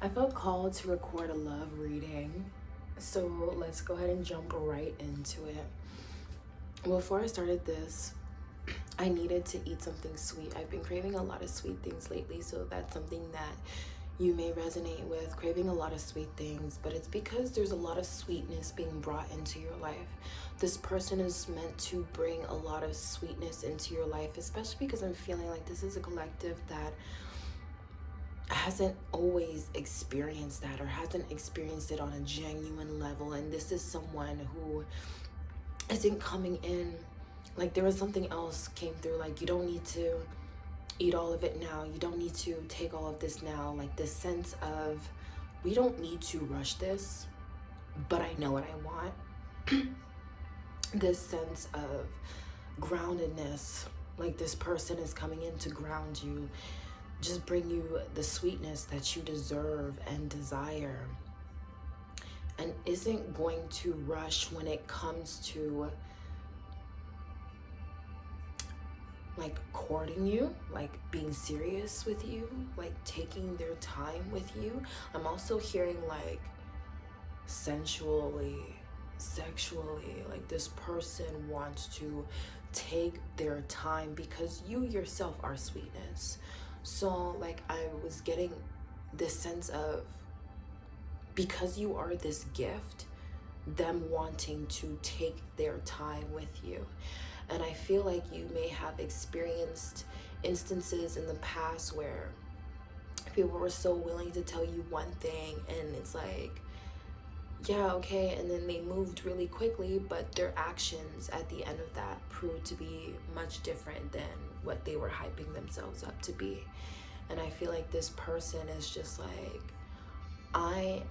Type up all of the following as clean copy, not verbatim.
I felt called to record a love reading, so let's go ahead and jump right into it. Before I started this, I needed to eat something sweet. I've been craving a lot of sweet things lately, so that's something that you may resonate with, craving a lot of sweet things, but it's because there's a lot of sweetness being brought into your life. This person is meant to bring a lot of sweetness into your life, especially because I'm feeling like this is a collective that hasn't always experienced that or hasn't experienced it on a genuine level. And this is someone who isn't coming in like there was something else came through, like you don't need to eat all of it now, you don't need to take all of this now, like this sense of we don't need to rush this, but I know what I want. This sense of groundedness, like this person is coming in to ground you, just bring you the sweetness that you deserve and desire, and isn't going to rush when it comes to like courting you, like being serious with you, like taking their time with you. I'm also hearing like sensually, sexually, like this person wants to take their time because you yourself are sweetness. So like I was getting this sense of, because you are this gift, them wanting to take their time with you. And I feel like you may have experienced instances in the past where people were so willing to tell you one thing and it's like, yeah, okay, and then they moved really quickly, but their actions at the end of that proved to be much different than what they were hyping themselves up to be. And I feel like this person is just like, I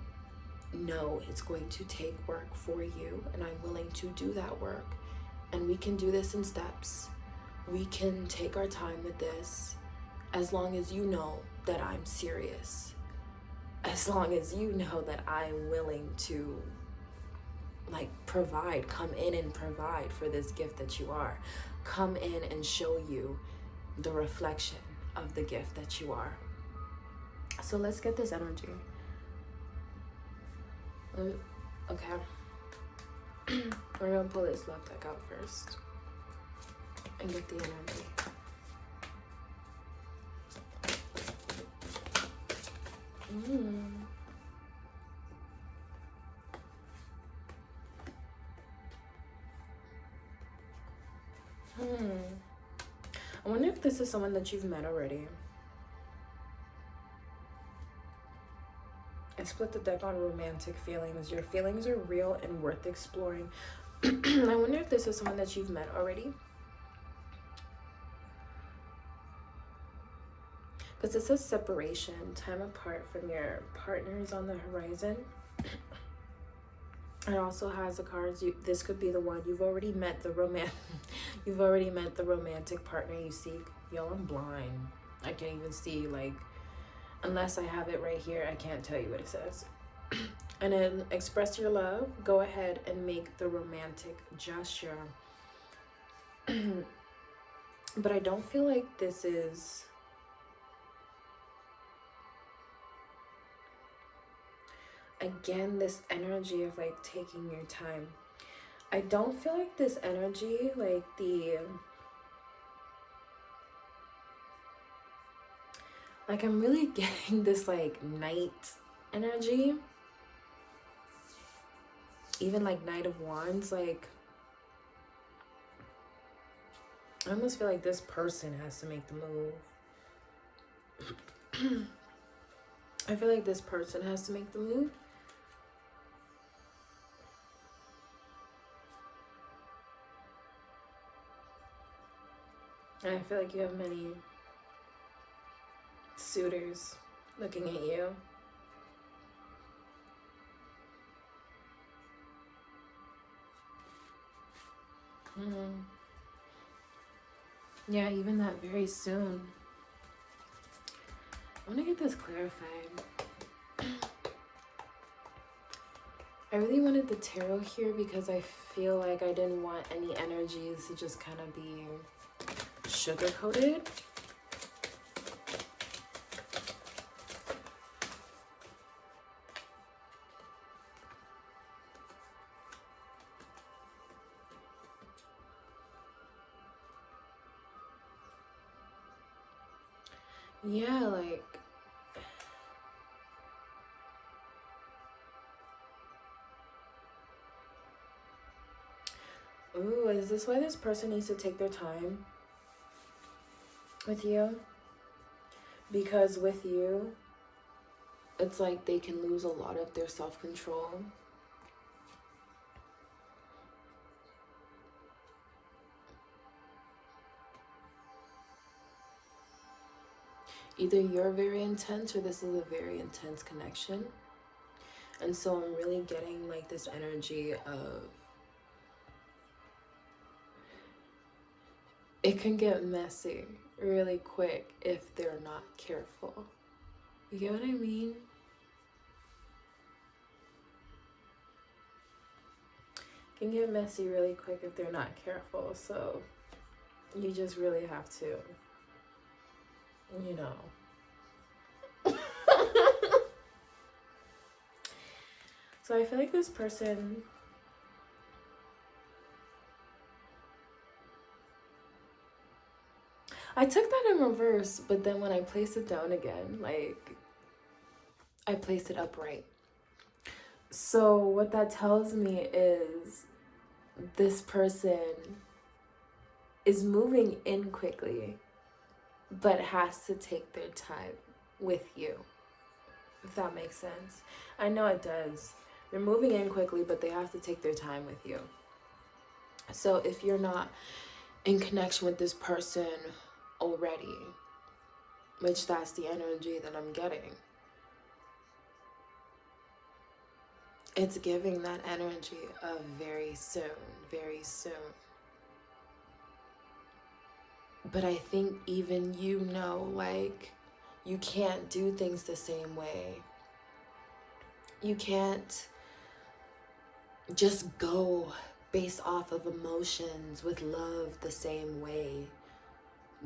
know it's going to take work for you and I'm willing to do that work, and we can do this in steps. We can take our time with this as long as you know that I'm serious, as long as you know that I'm willing to like provide, come in and provide for this gift that you are, come in and show you the reflection of the gift that you are. So let's get this energy. Okay. We're gonna pull this love deck out first and get the energy. I wonder if this is someone that you've met already. I split the deck on romantic feelings. Your feelings are real and worth exploring. I wonder if this is someone that you've met already. Because it says separation, time apart from your partners on the horizon. It also has the cards. This could be the one you've already met. You've already met the romantic partner you seek. Yo, I'm blind. I can't even see, like, unless I have it right here, I can't tell you what it says. And then express your love. Go ahead and make the romantic gesture. But I don't feel like this is... Again, this energy of like taking your time. I don't feel like this energy, like I'm really getting this like night energy. Even like Knight of Wands, like I almost feel like this person has to make the move. I feel like this person has to make the move. And I feel like you have many suitors looking at you. Yeah, even that very soon. I want to get this clarified. I really wanted the tarot here because I feel like I didn't want any energies to just kind of be sugar-coated. Yeah, like, ooh, is this why this person needs to take their time with you? Because with you, it's like they can lose a lot of their self-control. Either you're very intense or this is a very intense connection. And so I'm really getting like this energy of it can get messy really quick if they're not careful. You get what I mean? It can get messy really quick if they're not careful. So you just really have to, you know. So I feel like this person, I took that in reverse, but then when I placed it down again, like, I placed it upright. So what that tells me is this person is moving in quickly, but has to take their time with you, if that makes sense. I know it does. They're moving in quickly, but they have to take their time with you. So if you're not in connection with this person already, which that's the energy that I'm getting, it's giving that energy of very soon, very soon. But I think even you know, like, you can't do things the same way. You can't just go based off of emotions with love the same way.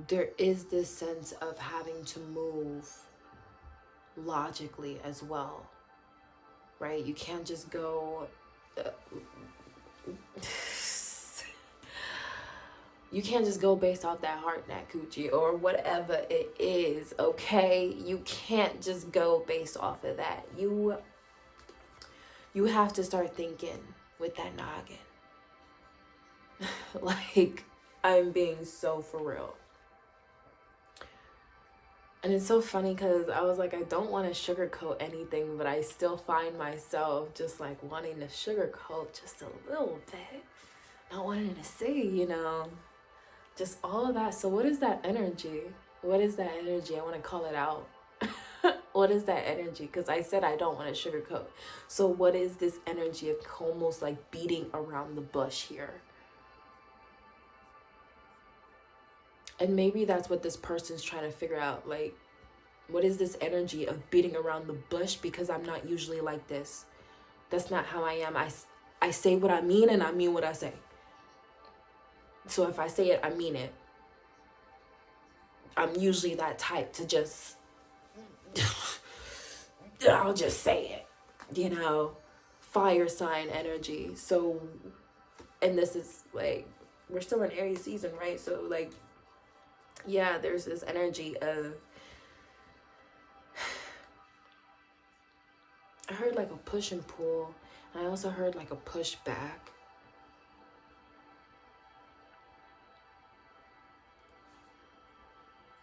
There is this sense of having to move logically as well, right? You can't just go you can't just go based off that heart, that coochie, or whatever it is, okay? You can't just go based off of that. You have to start thinking with that noggin. Like, I'm being so for real. And it's so funny because I was like, I don't want to sugarcoat anything, but I still find myself just like wanting to sugarcoat just a little bit. Not wanting to say, you know, just all of that. So what is that energy? What is that energy? I want to call it out. What is that energy? Because I said I don't want to sugarcoat. So what is this energy of almost like beating around the bush here? And maybe that's what this person's trying to figure out. Like, what is this energy of beating around the bush? Because I'm not usually like this. That's not how I am. I say what I mean and I mean what I say. So if I say it, I mean it. I'm usually that type to just, I'll just say it, you know, fire sign energy. So, and this is like, we're still in Aries season, right? So like, yeah, there's this energy of, I heard like a push and pull. And I also heard like a push back.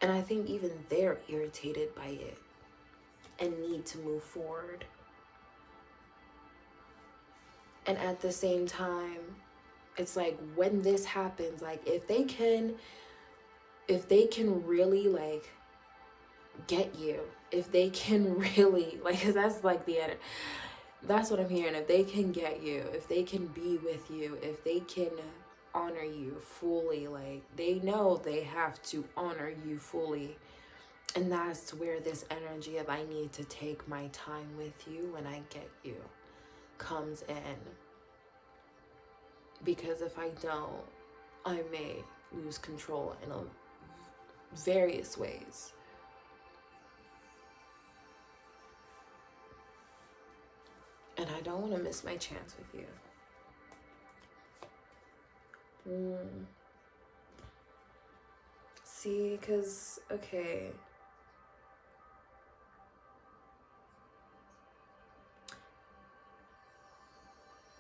And I think even they're irritated by it and need to move forward. And at the same time, it's like when this happens, like if they can really like get you, if they can really like, cause that's like that's what I'm hearing. If they can get you, if they can be with you, if they can honor you fully, like they know they have to honor you fully. And that's where this energy of I need to take my time with you when I get you comes in. Because if I don't, I may lose control in various ways. And I don't want to miss my chance with you. See, because, okay,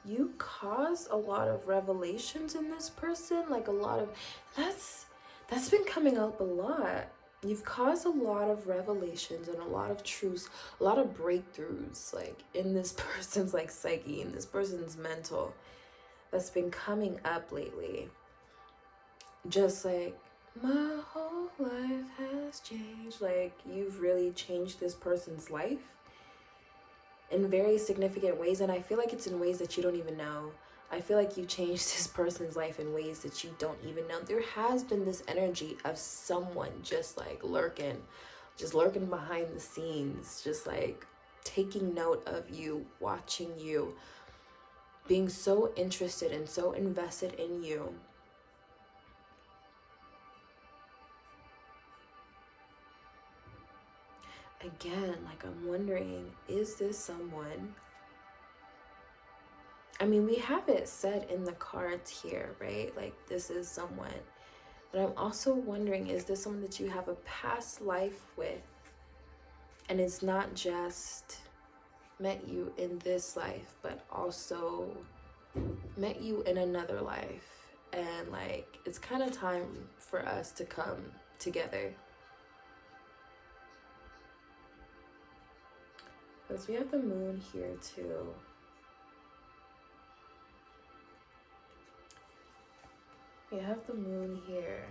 you caused a lot of revelations in this person. Like a lot of, that's been coming up a lot. You've caused a lot of revelations and a lot of truths, a lot of breakthroughs, like in this person's like psyche, in this person's mental, that's been coming up lately. Just like, my whole life has changed. Like, you've really changed this person's life in very significant ways, and I feel like it's in ways that you don't even know. I feel like you changed this person's life in ways that you don't even know. There has been this energy of someone just like lurking behind the scenes, just like taking note of you, watching you, being so interested and so invested in you. Again, like, I'm wondering, is this someone? I mean, we have it said in the cards here, right? Like, this is someone. But I'm also wondering, is this someone that you have a past life with? And it's not just met you in this life, but also met you in another life. And like, it's kind of time for us to come together. Because we have the moon here too. We have the moon here.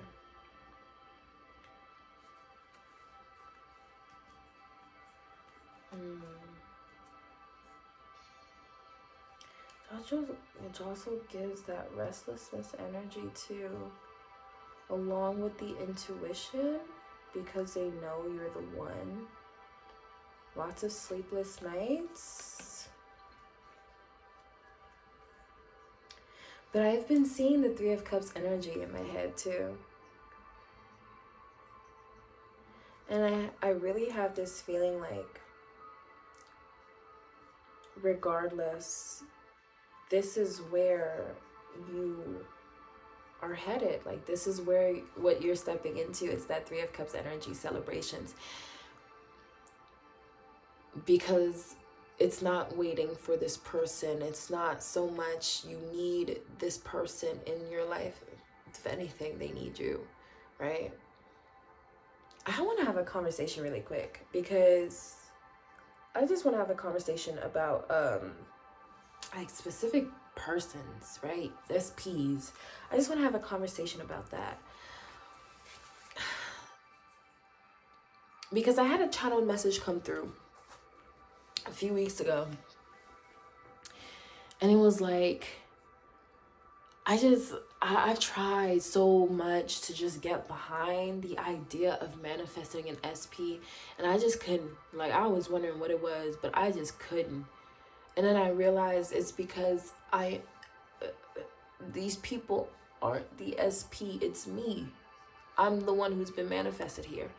Which also gives that restlessness energy too, along with the intuition, because they know you're the one. Lots of sleepless nights. But I've been seeing the Three of Cups energy in my head too. And I really have this feeling like, regardless, this is where you are headed. Like, this is where what you're stepping into. It's that Three of Cups energy, celebrations. Because it's not waiting for this person. It's not so much you need this person in your life. If anything, they need you, right? I want to have a conversation really quick, because I just want to have a conversation about like specific persons, right? SPs. I just want to have a conversation about that. Because I had a channeled message come through a few weeks ago, and it was like, I've tried so much to just get behind the idea of manifesting an SP, and I just couldn't. Like, I was wondering what it was, but I just couldn't. And then I realized it's because these people aren't the SP, it's me. I'm the one who's been manifested here.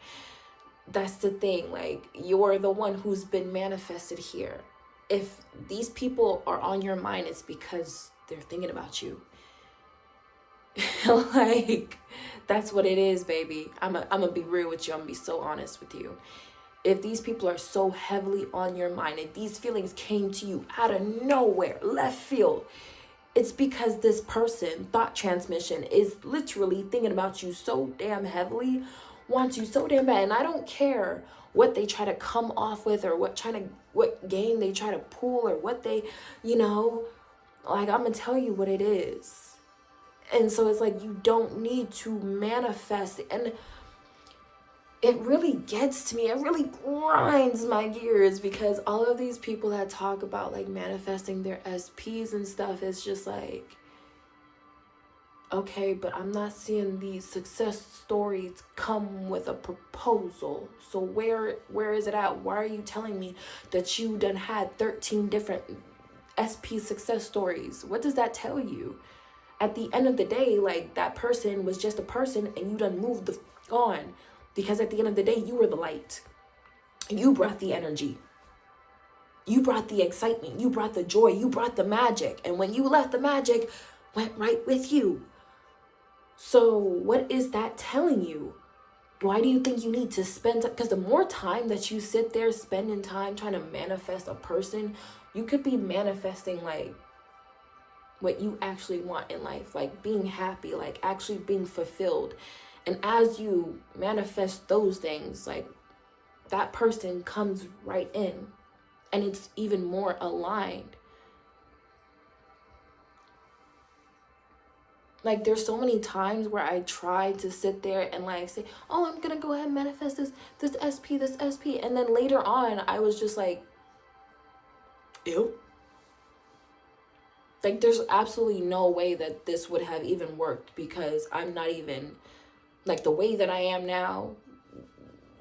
That's the thing, like, you're the one who's been manifested here. If these people are on your mind, it's because they're thinking about you. Like, that's what it is, baby. I'm gonna be real with you. I'm gonna be so honest with you. If these people are so heavily on your mind, and these feelings came to you out of nowhere, left field, it's because this person, thought transmission, is literally thinking about you so damn heavily, wants you so damn bad. And I don't care what they try to come off with, or what game they try to pull, or what they, like, I'm gonna tell you what it is. And so it's like, you don't need to manifest. And it really gets to me. It really grinds my gears, because all of these people that talk about like manifesting their SPs and stuff, it's just like, okay, but I'm not seeing these success stories come with a proposal. So where is it at? Why are you telling me that you done had 13 different SP success stories? What does that tell you? At the end of the day, like, that person was just a person, and you done moved on. Because at the end of the day, you were the light. You brought the energy. You brought the excitement. You brought the joy. You brought the magic. And when you left, the magic went right with you. So what is that telling you? Why do you think you need to spend time? Because the more time that you sit there spending time trying to manifest a person, you could be manifesting like what you actually want in life, like being happy, like actually being fulfilled. And as you manifest those things, like that person comes right in, and it's even more aligned. Like there's so many times where I try to sit there and like say, oh, I'm gonna go ahead and manifest this SP, and then later on I was just like, ew. Like there's absolutely no way that this would have even worked, because I'm not even, like the way that I am now,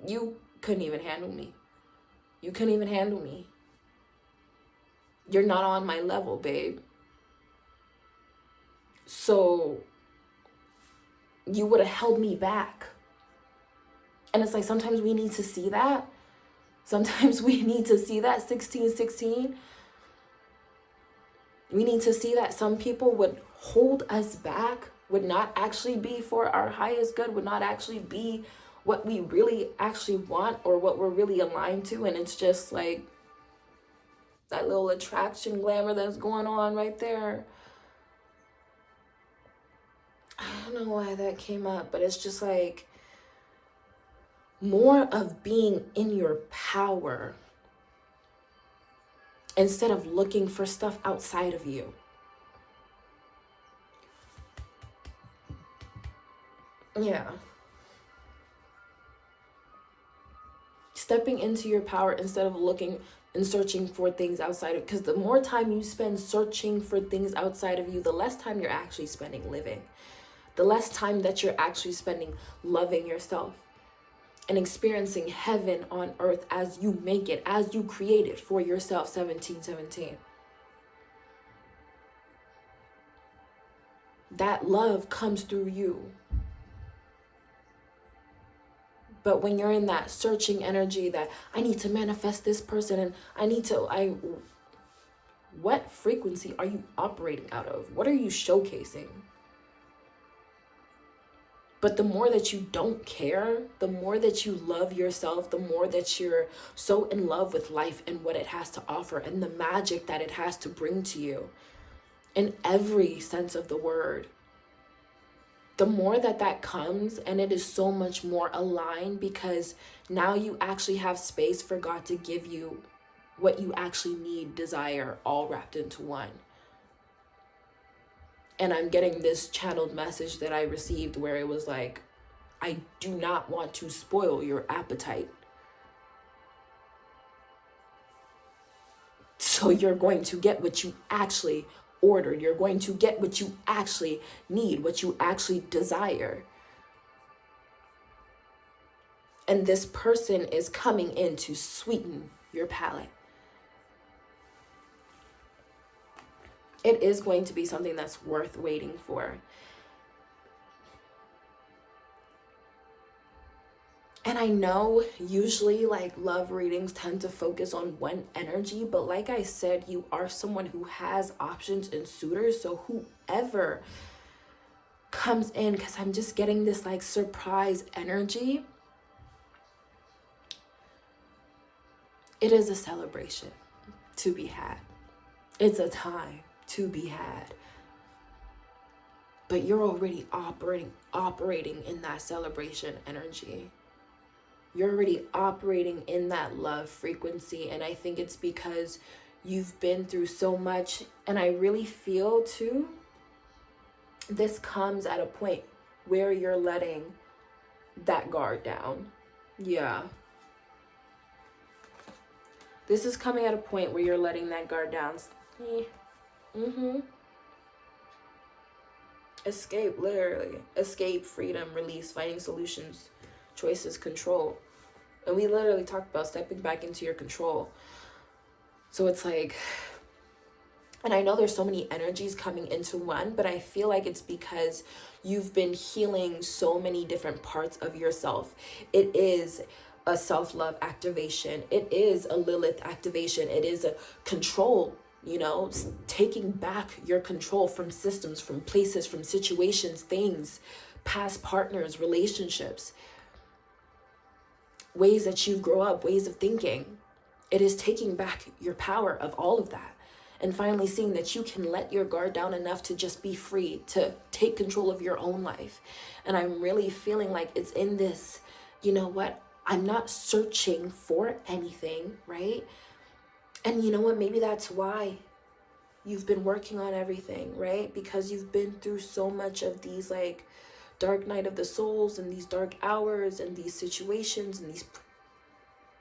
you couldn't even handle me. You couldn't even handle me. You're not on my level, babe. So you would have held me back. And it's like, sometimes we need to see that. Sometimes we need to see that 1616. We need to see that some people would hold us back, would not actually be for our highest good, would not actually be what we really actually want or what we're really aligned to. And it's just like that little attraction glamour that's going on right there. I don't know why that came up, but it's just like more of being in your power instead of looking for stuff outside of you. Yeah. Stepping into your power instead of looking and searching for things outside of, because the more time you spend searching for things outside of you, the less time you're actually spending living. The less time that you're actually spending loving yourself and experiencing heaven on earth as you make it, as you create it for yourself. 1717. That love comes through you. But when you're in that searching energy that I need to manifest this person and what frequency are you operating out of? What are you showcasing? But the more that you don't care, the more that you love yourself, the more that you're so in love with life and what it has to offer and the magic that it has to bring to you in every sense of the word, the more that comes, and it is so much more aligned, because now you actually have space for God to give you what you actually need, desire, all wrapped into one. And I'm getting this channeled message that I received where it was like, I do not want to spoil your appetite. So you're going to get what you actually ordered. You're going to get what you actually need, what you actually desire. And this person is coming in to sweeten your palate. It is going to be something that's worth waiting for. And I know usually like love readings tend to focus on one energy, but like I said, you are someone who has options and suitors. So whoever comes in, because I'm just getting this like surprise energy, it is a celebration to be had. It's a time to be had. But you're already operating in that celebration energy. You're already operating in that love frequency. And I think it's because you've been through so much. And I really feel too, this comes at a point where you're letting that guard down. Yeah. This is coming at a point where you're letting that guard down. Escape, literally. Escape, freedom, release, finding solutions, choices, control. And we literally talked about stepping back into your control. So it's like, and I know there's so many energies coming into one, but I feel like it's because you've been healing so many different parts of yourself. It is a self-love activation. It is a Lilith activation. It is a control, taking back your control from systems, from places, from situations, things, past partners, relationships, ways that you grow up, ways of thinking. It is taking back your power of all of that and finally seeing that you can let your guard down enough to just be free, to take control of your own life. And I'm really feeling like it's in this, you know what, I'm not searching for anything, right? And you know what, maybe that's why you've been working on everything, right? Because you've been through so much of these like dark night of the souls and these dark hours and these situations and these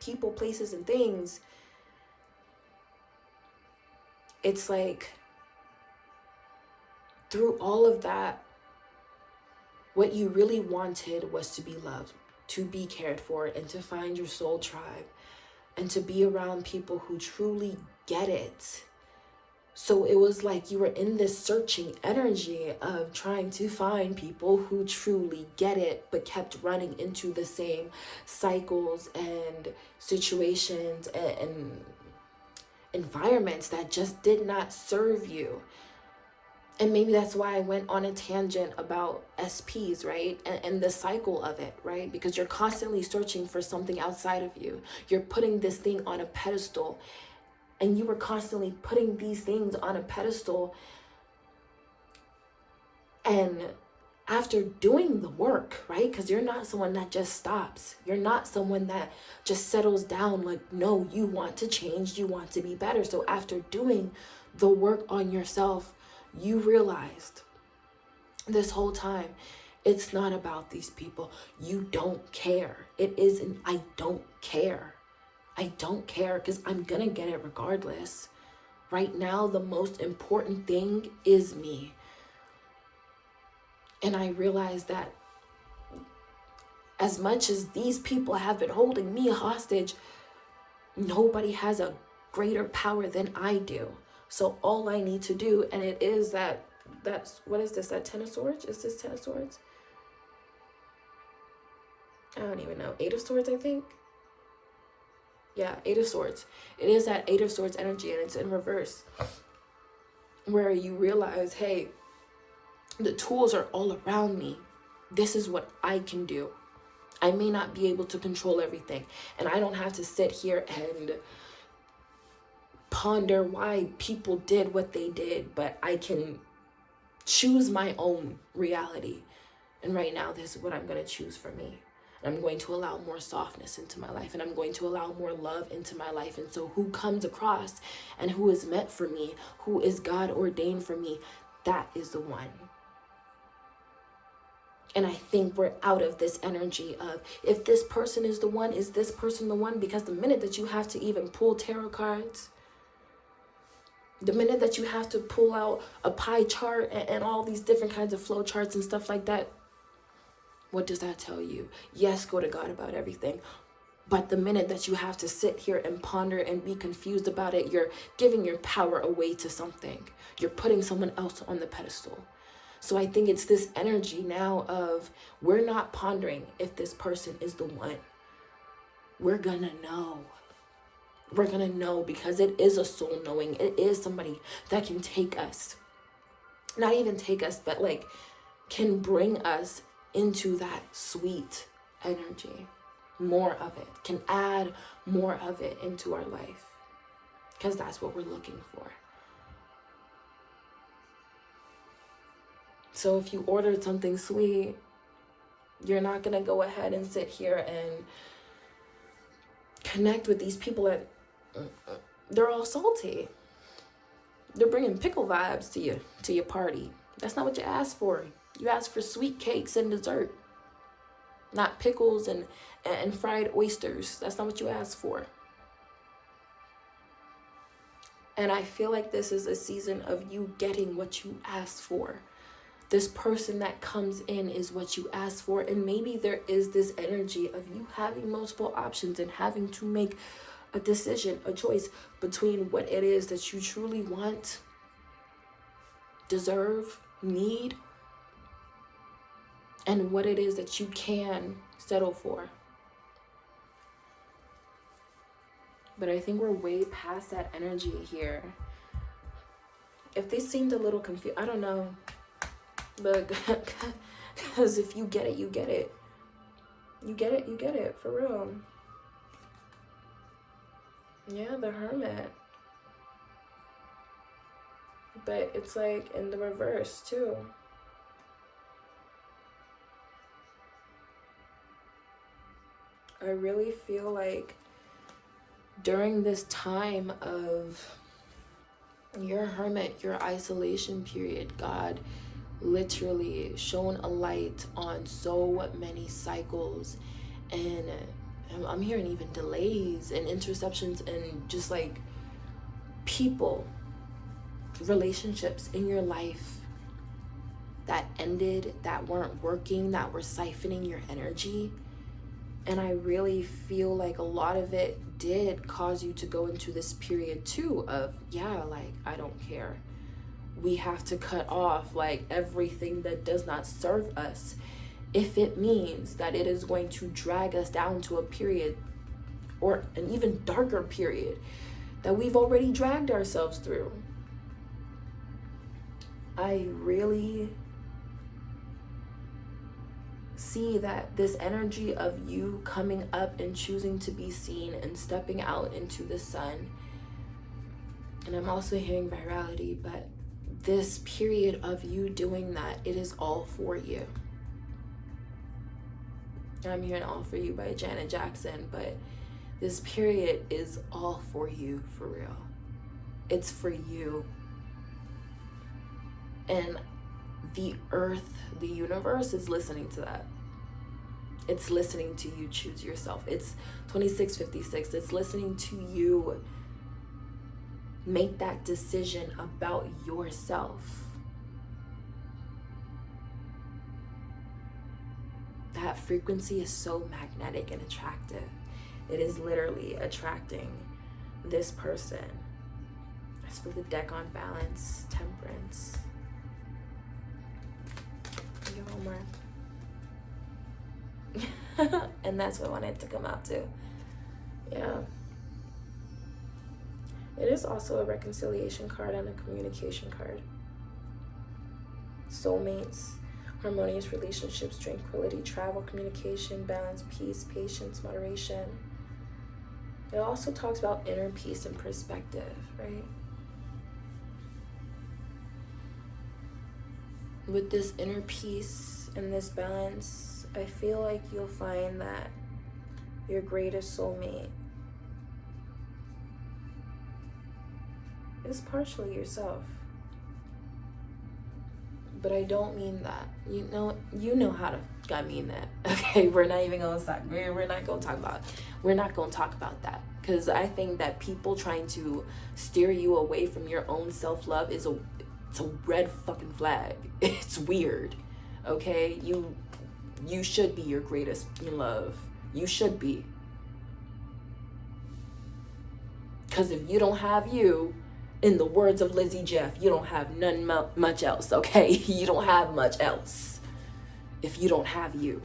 people, places, and things. It's like through all of that, what you really wanted was to be loved, to be cared for, and to find your soul tribe, and to be around people who truly get it. So it was like you were in this searching energy of trying to find people who truly get it, but kept running into the same cycles and situations and environments that just did not serve you. And maybe that's why I went on a tangent about SPs, right? And the cycle of it, right? Because you're constantly searching for something outside of you. You're putting this thing on a pedestal, and you were constantly putting these things on a pedestal. And after doing the work, right? Because you're not someone that just stops. You're not someone that just settles down. Like, no, you want to change. You want to be better. So after doing the work on yourself, you realized this whole time, it's not about these people. You don't care. It isn't, I don't care. I don't care because I'm going to get it regardless. Right now, the most important thing is me. And I realized that as much as these people have been holding me hostage, nobody has a greater power than I do. So all I need to do, and it is that's, what is this, that 10 of Swords? Is this 10 of Swords? I don't even know. 8 of Swords, I think. Yeah, 8 of Swords. It is that 8 of Swords energy, and it's in reverse. Where you realize, hey, the tools are all around me. This is what I can do. I may not be able to control everything, and I don't have to sit here and ponder why people did what they did, but I can choose my own reality. And right now, this is what I'm going to choose for me. I'm going to allow more softness into my life, and I'm going to allow more love into my life. And so who comes across and who is meant for me, who is God ordained for me, that is the one. And I think we're out of this energy of, if this person is the one, is this person the one? Because the minute that you have to even pull tarot cards, the minute that you have to pull out a pie chart and all these different kinds of flow charts and stuff like that, what does that tell you? Yes, go to God about everything. But the minute that you have to sit here and ponder and be confused about it, you're giving your power away to something. You're putting someone else on the pedestal. So I think it's this energy now of, we're not pondering if this person is the one. We're gonna know. We're gonna know, because it is a soul knowing. It is somebody that can take us. Not even take us, but like can bring us into that sweet energy. More of it. Can add more of it into our life. Because that's what we're looking for. So if you ordered something sweet, you're not going to go ahead and sit here and connect with these people that they're all salty. They're bringing pickle vibes to your party. That's not what you asked for. You asked for sweet cakes and dessert, not pickles and fried oysters. That's not what you asked for. And I feel like this is a season of you getting what you asked for. This person that comes in is what you asked for. And maybe there is this energy of you having multiple options and having to make a decision, a choice between what it is that you truly want, deserve, need, and what it is that you can settle for. But I think we're way past that energy here. If they seemed a little confused, I don't know. But because if you get it, you get it. You get it, you get it, for real. Yeah, the Hermit. But it's like in the reverse too. I really feel like during this time of your hermit, your isolation period, God literally shone a light on so many cycles, and I'm hearing even delays and interceptions and just like people, relationships in your life that ended, that weren't working, that were siphoning your energy. And I really feel like a lot of it did cause you to go into this period too of, yeah, like, I don't care. We have to cut off like everything that does not serve us, if it means that it is going to drag us down to a period or an even darker period that we've already dragged ourselves through. I really see that this energy of you coming up and choosing to be seen and stepping out into the sun, and I'm also hearing virality, but this period of you doing that, it is all for you. I'm hearing All For You by Janet Jackson, but this period is all for you, for real. It's for you. And the earth, the universe is listening to that. It's listening to you choose yourself. It's 2656. It's listening to you make that decision about yourself. That frequency is so magnetic and attractive. It is literally attracting this person. I split the deck on balance, temperance. Get one more. And that's what I wanted to come out to. Yeah. It is also a reconciliation card and a communication card. Soulmates, harmonious relationships, tranquility, travel, communication, balance, peace, patience, moderation. It also talks about inner peace and perspective, right? With this inner peace and this balance, I feel like you'll find that your greatest soulmate is partially yourself. But I don't mean that. You know how to I mean that. Okay, we're not gonna talk about that. Because I think that people trying to steer you away from your own self-love it's a red fucking flag. It's weird. Okay? You should be your greatest love. You should be. Because if you don't have you, in the words of Lizzie Jeff, you don't have much else, okay? You don't have much else if you don't have you.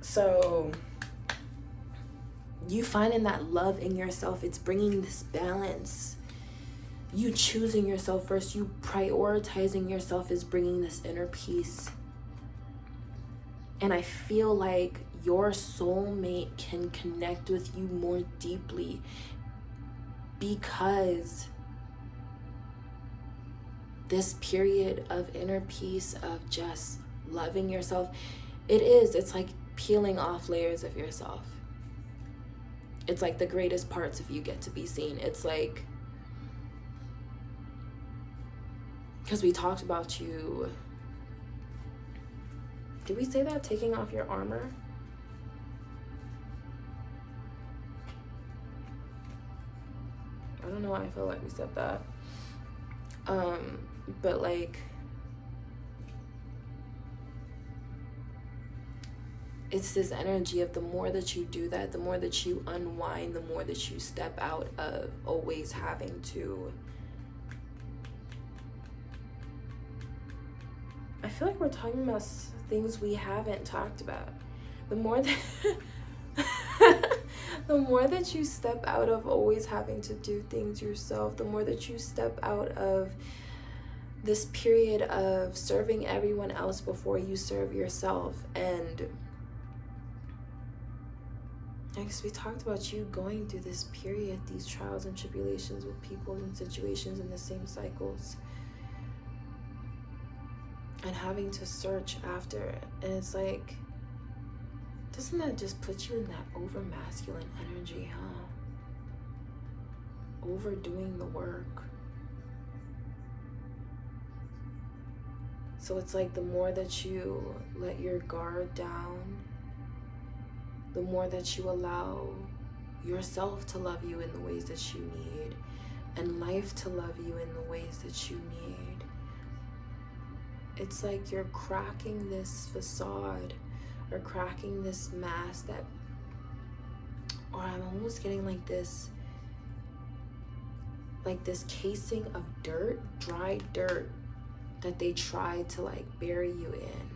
So, you finding that love in yourself, it's bringing this balance. You choosing yourself first, you prioritizing yourself is bringing this inner peace. And I feel like your soulmate can connect with you more deeply because this period of inner peace, of just loving yourself, it's like peeling off layers of yourself. It's like the greatest parts of you get to be seen. It's like, because we talked about you, did we say that? Taking off your armor? I don't know why I feel like we said that. But like, it's this energy of the more that you do that, the more that you unwind, the more that you step out of always having to. I feel like we're talking about things we haven't talked about. The more that the more that you step out of always having to do things yourself, the more that you step out of this period of serving everyone else before you serve yourself, and Because we talked about you going through this period, these trials and tribulations with people and situations in the same cycles, and having to search after it. And it's like, doesn't that just put you in that over masculine energy, huh? Overdoing the work. So it's like the more that you let your guard down, the more that you allow yourself to love you in the ways that you need, and life to love you in the ways that you need. It's like you're cracking this facade or cracking this mask that, or I'm almost getting like this casing of dirt, dry dirt, that they try to like bury you in.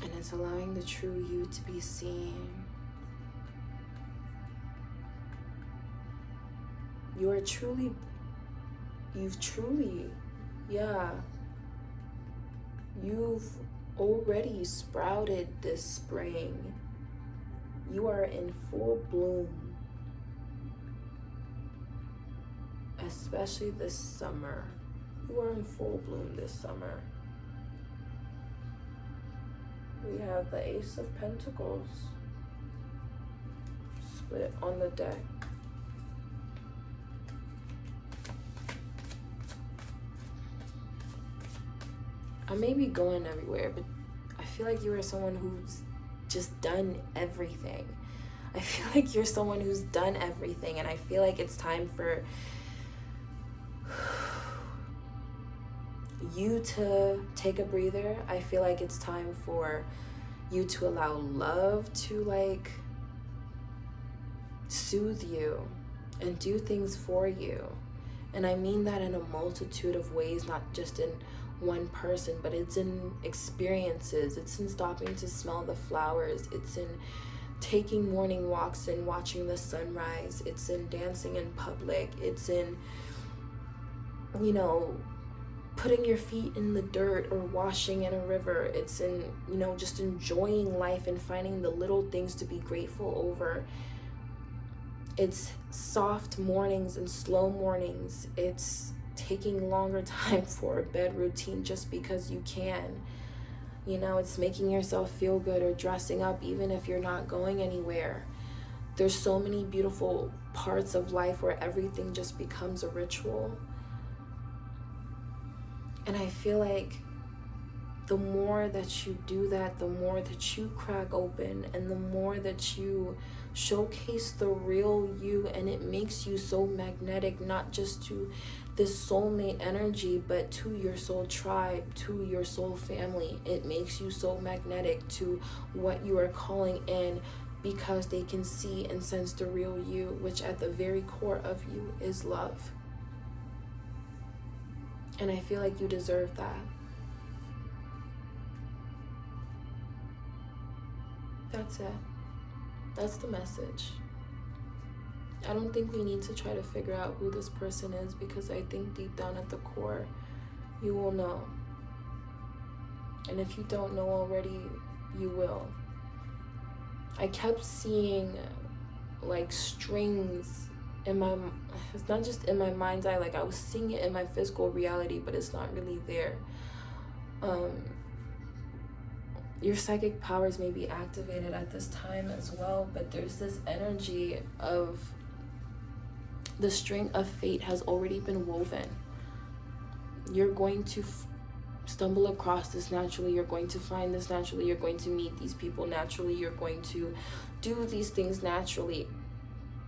And it's allowing the true you to be seen. You've already sprouted this spring. You are in full bloom. Especially this summer. You are in full bloom this summer. We have the Ace of Pentacles split on the deck. I may be going everywhere, but I feel like you are someone who's just done everything. I feel like you're someone who's done everything, and I feel like it's time for you to take a breather. I feel like it's time for you to allow love to like soothe you and do things for you. And I mean that in a multitude of ways, not just in one person, but it's in experiences. It's in stopping to smell the flowers. It's in taking morning walks and watching the sunrise. It's in dancing in public. It's in, you know, putting your feet in the dirt or washing in a river. It's in, you know, just enjoying life and finding the little things to be grateful over. It's soft mornings and slow mornings. It's taking longer time for a bed routine just because you can. You know, it's making yourself feel good or dressing up even if you're not going anywhere. There's so many beautiful parts of life where everything just becomes a ritual. And I feel like the more that you do that, the more that you crack open, and the more that you showcase the real you, and it makes you so magnetic, not just to this soulmate energy, but to your soul tribe, to your soul family. It makes you so magnetic to what you are calling in, because they can see and sense the real you, which at the very core of you is love. And I feel like you deserve that. That's it. That's the message. I don't think we need to try to figure out who this person is, because I think deep down at the core, you will know. And if you don't know already, you will. I kept seeing like strings in my, it's not just in my mind's eye, like I was seeing it in my physical reality, but it's not really there. Your psychic powers may be activated at this time as well, but there's this energy of the string of fate has already been woven. You're going to stumble across this naturally. You're going to find this naturally. You're going to meet these people naturally. You're going to do these things naturally.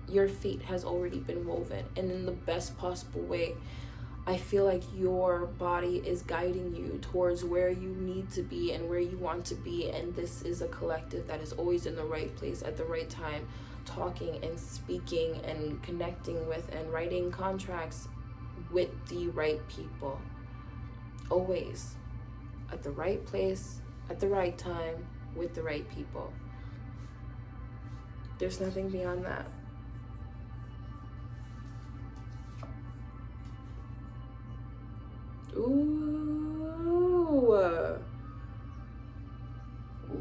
Your fate has already been woven, and in the best possible way. I feel like your body is guiding you towards where you need to be and where you want to be, and this is a collective that is always in the right place at the right time, talking and speaking and connecting with and writing contracts with the right people. Always at the right place, at the right time, with the right people. There's nothing beyond that. Ooh,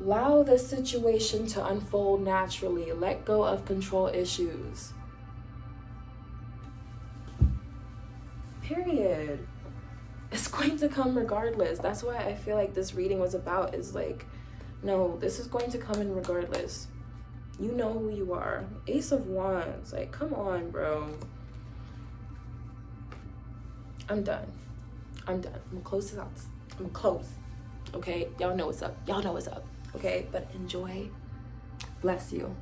allow this situation to unfold naturally. Let go of control issues. Period. It's going to come regardless. That's why I feel like this reading was about, is like, no, this is going to come in regardless. You know who you are. Ace of Wands. Like, come on, bro. I'm done. I'm done. I'm gonna close this out. I'm gonna close. Okay? Y'all know what's up. Y'all know what's up. Okay? But enjoy. Bless you.